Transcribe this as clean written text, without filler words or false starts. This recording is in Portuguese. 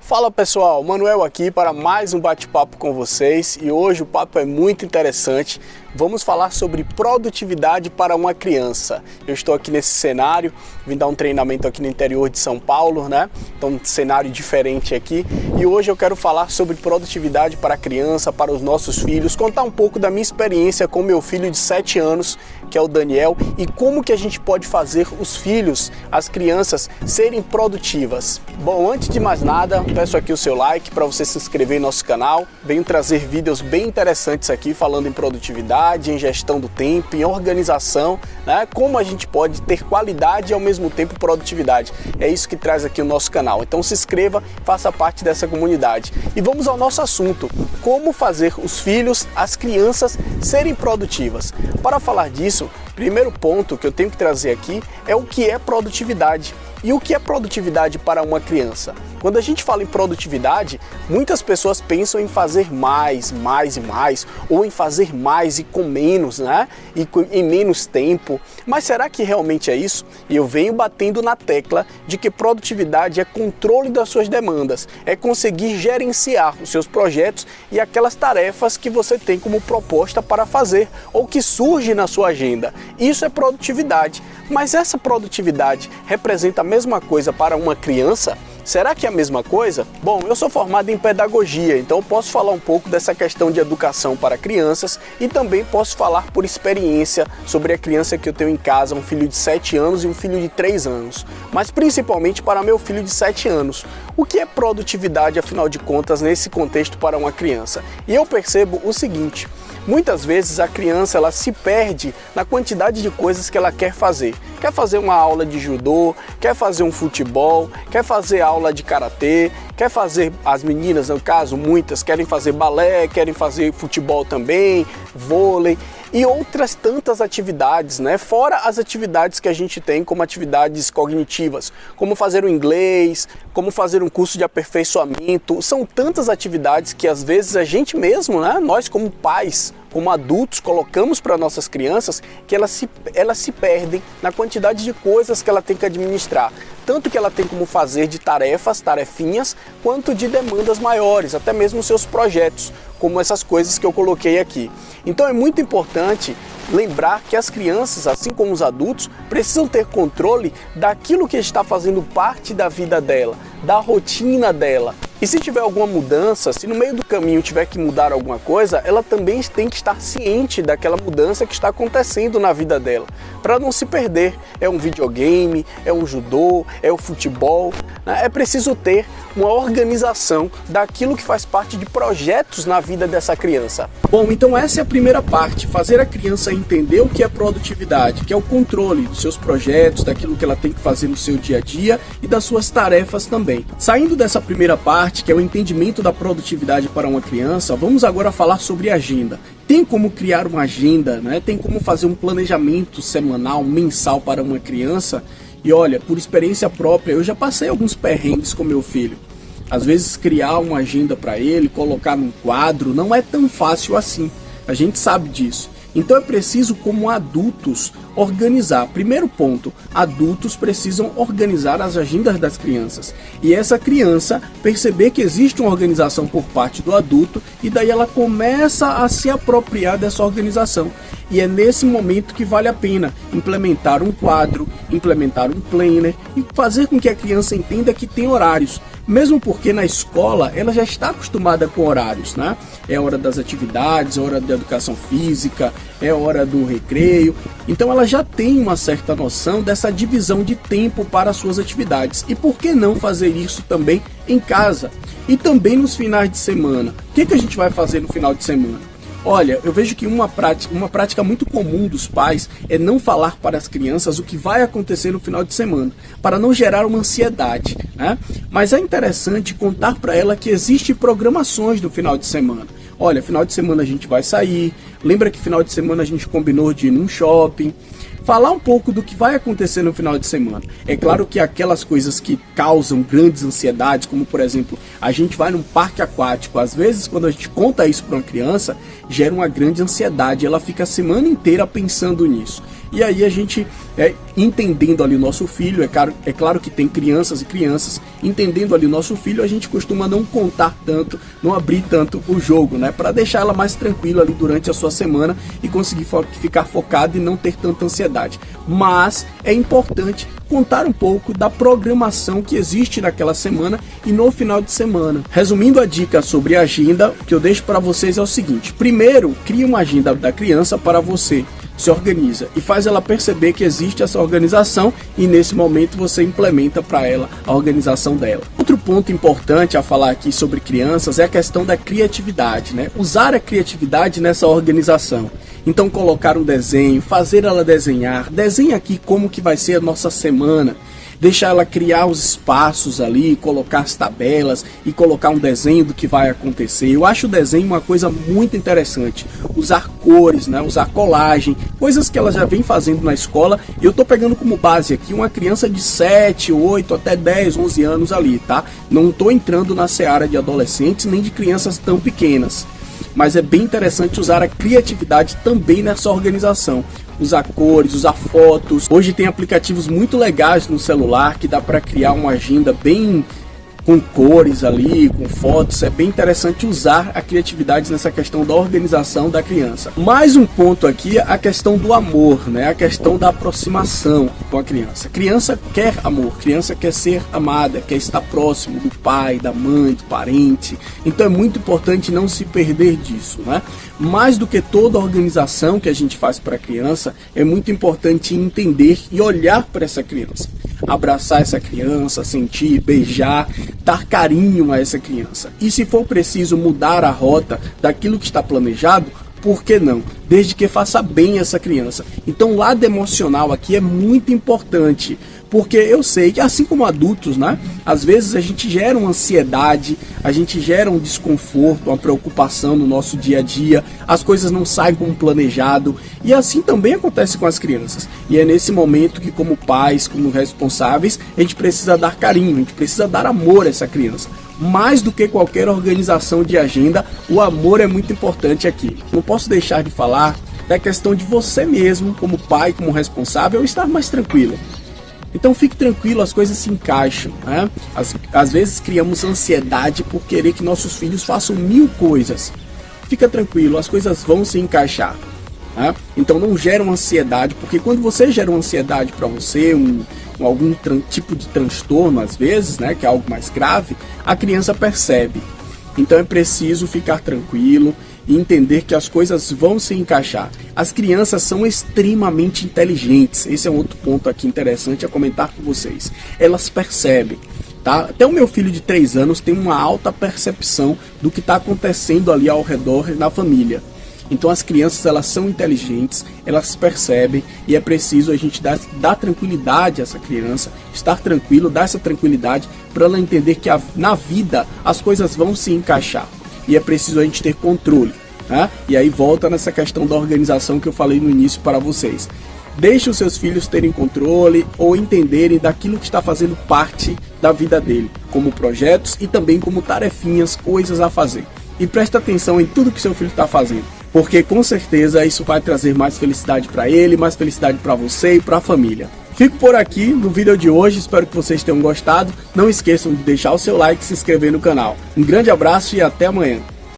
Fala pessoal, Manuel aqui para mais um bate-papo com vocês e hoje o papo é muito interessante. Vamos falar sobre produtividade para uma criança. Eu estou aqui nesse cenário, vim dar um treinamento aqui no interior de São Paulo, né? Então um cenário diferente aqui e hoje eu quero falar sobre produtividade para a criança, para os nossos filhos, contar um pouco da minha experiência com meu filho de 7 anos, que é o Daniel, e como que a gente pode fazer os filhos, as crianças, serem produtivas. Bom, antes de mais nada, peço aqui o seu like para você se inscrever em nosso canal. Venho trazer vídeos bem interessantes aqui falando em produtividade, em gestão do tempo, em organização, né? Como a gente pode ter qualidade e ao mesmo tempo produtividade. É isso que traz aqui o nosso canal. Então se inscreva, faça parte dessa comunidade. E vamos ao nosso assunto, como fazer os filhos, as crianças serem produtivas. Para falar disso, primeiro ponto que eu tenho que trazer aqui é o que é produtividade. E o que é produtividade para uma criança? Quando a gente fala em produtividade, muitas pessoas pensam em fazer mais e mais, ou em fazer mais e com menos, né? E em menos tempo. Mas será que realmente é isso? E eu venho batendo na tecla de que produtividade é controle das suas demandas, é conseguir gerenciar os seus projetos e aquelas tarefas que você tem como proposta para fazer, ou que surge na sua agenda. Isso é produtividade. Mas essa produtividade representa a mesma coisa para uma criança? Será que é a mesma coisa? Bom, eu sou formado em pedagogia, então posso falar um pouco dessa questão de educação para crianças e também posso falar por experiência sobre a criança que eu tenho em casa, um filho de 7 anos e um filho de 3 anos, mas principalmente para meu filho de 7 anos. O que é produtividade, afinal de contas, nesse contexto para uma criança? E eu percebo o seguinte: muitas vezes a criança ela se perde na quantidade de coisas que ela quer fazer. Quer fazer uma aula de judô, quer fazer um futebol, quer fazer aula de karatê, quer fazer, as meninas no caso, muitas querem fazer balé, querem fazer futebol também, vôlei e outras tantas atividades, né? Fora as atividades que a gente tem como atividades cognitivas, como fazer o inglês, como fazer um curso de aperfeiçoamento. São tantas atividades que às vezes a gente mesmo, né? Nós como pais, como adultos, colocamos para nossas crianças que elas se perdem na quantidade de coisas que ela tem que administrar. Tanto que ela tem como fazer de tarefas, tarefinhas, quanto de demandas maiores, até mesmo seus projetos, como essas coisas que eu coloquei aqui. Então é muito importante lembrar que as crianças, assim como os adultos, precisam ter controle daquilo que está fazendo parte da vida dela, da rotina dela. E se tiver alguma mudança, se no meio do caminho tiver que mudar alguma coisa, ela também tem que estar ciente daquela mudança que está acontecendo na vida dela, para não se perder. É um videogame, é um judô, é o futebol, né? É preciso ter uma organização daquilo que faz parte de projetos na vida dessa criança. Bom, então essa é a primeira parte, fazer a criança entender o que é produtividade, que é o controle dos seus projetos, daquilo que ela tem que fazer no seu dia a dia e das suas tarefas também. Saindo dessa primeira parte, que é o entendimento da produtividade para uma criança, vamos agora falar sobre agenda. Tem como criar uma agenda, né? Tem como fazer um planejamento semanal, mensal para uma criança. E olha, por experiência própria, eu já passei alguns perrengues com meu filho. Às vezes criar uma agenda para ele, colocar num quadro, não é tão fácil assim. A gente sabe disso. Então é preciso, como adultos, organizar. Primeiro ponto, adultos precisam organizar as agendas das crianças. E essa criança perceber que existe uma organização por parte do adulto e daí ela começa a se apropriar dessa organização. E é nesse momento que vale a pena implementar um quadro, implementar um planner e fazer com que a criança entenda que tem horários. Mesmo porque na escola ela já está acostumada com horários, né? É hora das atividades, é hora da educação física, é hora do recreio. Então ela já tem uma certa noção dessa divisão de tempo para as suas atividades. E por que não fazer isso também em casa? E também nos finais de semana. O que a gente vai fazer no final de semana? Olha, eu vejo que uma prática muito comum dos pais é não falar para as crianças o que vai acontecer no final de semana, para não gerar uma ansiedade, né? Mas é interessante contar para ela que existem programações no final de semana. Olha, final de semana a gente vai sair, lembra que final de semana a gente combinou de ir num shopping, falar um pouco do que vai acontecer no final de semana. É claro que aquelas coisas que causam grandes ansiedades, como por exemplo, a gente vai num parque aquático, às vezes quando a gente conta isso para uma criança, gera uma grande ansiedade, ela fica a semana inteira pensando nisso. E aí a gente, entendendo ali o nosso filho, é claro que tem crianças e crianças, entendendo ali o nosso filho, a gente costuma não contar tanto, não abrir tanto o jogo, né? Para deixar ela mais tranquila ali durante a sua semana e conseguir ficar focada e não ter tanta ansiedade. Mas é importante contar um pouco da programação que existe naquela semana e no final de semana. Resumindo a dica sobre a agenda, o que eu deixo para vocês é o seguinte: primeiro, crie uma agenda da criança para você. Se organiza e faz ela perceber que existe essa organização e nesse momento você implementa para ela a organização dela. Outro ponto importante a falar aqui sobre crianças é a questão da criatividade, né? Usar a criatividade nessa organização. Então colocar um desenho, fazer ela desenhar, desenha aqui como que vai ser a nossa semana. Deixar ela criar os espaços ali, colocar as tabelas e colocar um desenho do que vai acontecer. Eu acho o desenho uma coisa muito interessante. Usar cores, né? Usar colagem, coisas que ela já vem fazendo na escola. E eu estou pegando como base aqui uma criança de 7, 8, até 10, 11 anos ali, tá? Não estou entrando na seara de adolescentes nem de crianças tão pequenas. Mas é bem interessante usar a criatividade também nessa organização. Usar cores, usar fotos. Hoje tem aplicativos muito legais no celular que dá para criar uma agenda bem com cores ali, com fotos. É bem interessante usar a criatividade nessa questão da organização da criança. Mais um ponto aqui, a questão do amor, né? A questão da aproximação com a criança. A criança quer amor, a criança quer ser amada, quer estar próximo do pai, da mãe, do parente. Então é muito importante não se perder disso, né? Mais do que toda a organização que a gente faz para a criança, é muito importante entender e olhar para essa criança. Abraçar essa criança, sentir, beijar, dar carinho a essa criança. E se for preciso mudar a rota daquilo que está planejado, por que não? Desde que faça bem essa criança. Então o lado emocional aqui é muito importante. Porque eu sei que assim como adultos, né? Às vezes a gente gera uma ansiedade, a gente gera um desconforto, uma preocupação no nosso dia a dia, as coisas não saem como planejado, e assim também acontece com as crianças. E é nesse momento que, como pais, como responsáveis, a gente precisa dar carinho, a gente precisa dar amor a essa criança. Mais do que qualquer organização de agenda, o amor é muito importante aqui. Não posso deixar de falar da questão de você mesmo, como pai, como responsável, estar mais tranquilo. Então fique tranquilo, as coisas se encaixam, né? Às vezes criamos ansiedade por querer que nossos filhos façam 1000 coisas. Fica tranquilo, as coisas vão se encaixar, né? Então não gera uma ansiedade, porque quando você gera uma ansiedade para você, algum tipo de transtorno às vezes, né, que é algo mais grave, a criança percebe. Então é preciso ficar tranquilo e entender que as coisas vão se encaixar. As crianças são extremamente inteligentes. Esse é um outro ponto aqui interessante a comentar com vocês. Elas percebem, tá? Até o meu filho de 3 anos tem uma alta percepção do que está acontecendo ali ao redor na família. Então as crianças, elas são inteligentes, elas percebem, e é preciso a gente dar tranquilidade a essa criança, estar tranquilo, dar essa tranquilidade para ela entender que na vida as coisas vão se encaixar. E é preciso a gente ter controle, né? E aí volta nessa questão da organização que eu falei no início para vocês. Deixe os seus filhos terem controle ou entenderem daquilo que está fazendo parte da vida dele, como projetos e também como tarefinhas, coisas a fazer. E preste atenção em tudo que seu filho está fazendo, porque com certeza isso vai trazer mais felicidade para ele, mais felicidade para você e para a família. Fico por aqui no vídeo de hoje, espero que vocês tenham gostado. Não esqueçam de deixar o seu like e se inscrever no canal. Um grande abraço e até amanhã.